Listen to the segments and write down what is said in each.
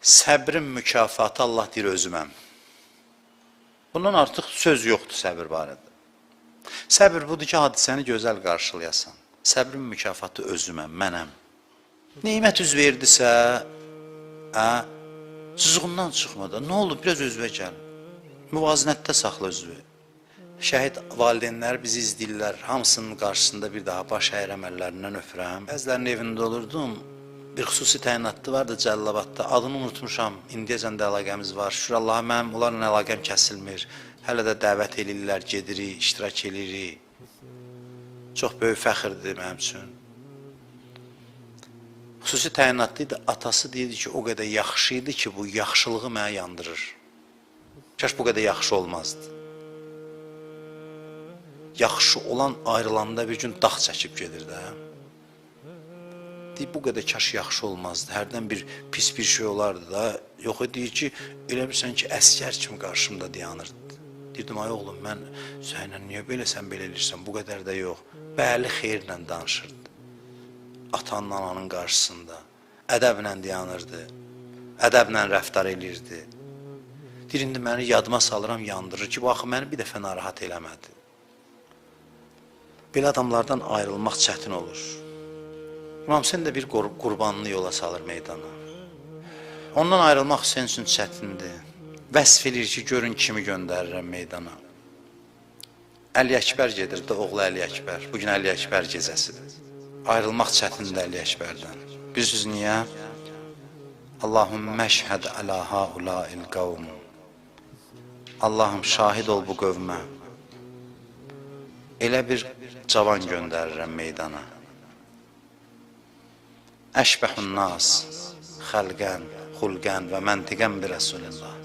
Səbrin mükafatı Allah deyir özüməm. Bundan artıq söz yoxdur səbir barədə. Səbir budur ki, hadisəni gözəl qarşılayasan. Səbrin mükafatı özüməm, mənəm. Neymət üz verdisə, sızğından çıxmadan, nə olub, biraz özvə gəl. Müvazinətdə saxla özvə. Şəhid valideynlər bizi izləyirlər, hamısının qarşısında bir daha baş əyirəm, əllərindən öpürəm. Bəzilərinin evində olurdum, bir xüsusi təyinatlı vardı Cəlilabadda, adını unutmuşam, indiyəcən də əlaqəmiz var. Şükür Allaha, mənim onlarla əlaqəm kəsilmir. Hələ də dəvət edirlər, gedirik, iştirak edirik. Çox böyük fəxirdir mənim üçün. Xüsusi təyinatlı idi, atası deyirdi ki, o qədər yaxşı idi ki, bu yaxşılığı mənə yandırır. Kaş bu qədər yaxşı olmazdı. Yaxşı olan ayrılanda bir gün dağ çəkib gedir də. Deyir, bu qədər kaş yaxşı olmazdı, hərdən bir pis bir şey olardı da. Yox, deyir ki, elə bilirsən ki, əskər kimi qarşımda dayanırdı. Deyirdim, ay oğlum, mən sənə niyə belə, sən belə eləyirsən, bu qədər də yox. Bəli, xeyirlə danışırdı. Atanın, ananın qarşısında. Ədəblə dayanırdı. Ədəblə rəftar eləyirdi. Deyir, indi məni yadıma salıram, yandırır ki, bu axı məni bir dəfə narahat eləmədi. Belə adamlardan ayrılmaq çətin olur. İmam Hüseyin də bir qurbanını yola salır meydana. Ondan ayrılmaq Hüseyin üçün çətindir. Vəsf edir ki, görün kimi göndərirəm meydana. Əli Əkbər gedirdi, oğlu Əli Əkbər. Bugün Əli Əkbər gecəsidir. Ayrılmaq çətindir Əli Əkbərdən. Bilirsiniz niyə? Allahümmə şəhəd ələ haulâil qavmu. Allahım, şahid ol bu qövmə. Elə bir cavan göndərirəm meydana. Əşbəhun nas, xəlqən, xulqən və məntiqən bir Rəsulillah.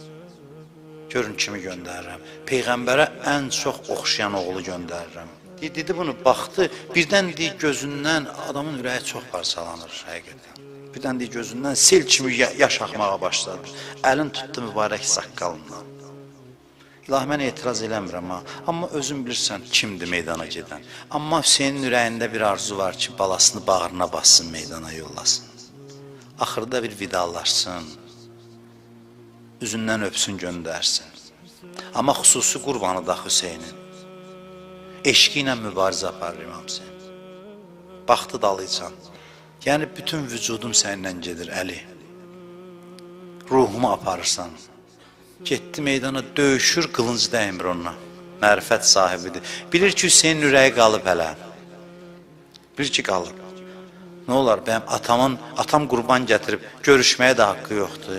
Görün kimi göndərirəm. Peyğəmbərə ən çox oxşayan oğlu göndərirəm. Dedi bunu, baxdı, birdən deyir gözündən, adamın ürəyi çox parçalanır həqiqətən. Birdən deyir gözündən sel kimi yaş axmağa başladı. Əlin tutdu mübarək saqqalından. İlahi, mən etiraz eləmirəm, amma özün bilirsən kimdir meydana gedən. Amma Hüseynin ürəyində bir arzu var ki, balasını bağrına bassın, meydana yollasın. Axırda bir vidalaşsın, üzündən öpsün, göndərsin. Amma xüsusi qurbanı da Hüseynin. Eşqi ilə mübarizə aparır İmam Hüseyin. Baxdı dalıcan. Yəni, bütün vücudum səninlə gedir, Əli. Ruhumu aparırsan. Getdi meydana, döyüşür, qılınc dəymir onunla. Mərifət sahibidir. Bilir ki, Hüseynin ürəyi qalıb hələ. Bilir ki, qalıb. Nə olar, bəyəm atam qurban gətirib görüşməyə də haqqı yoxdur.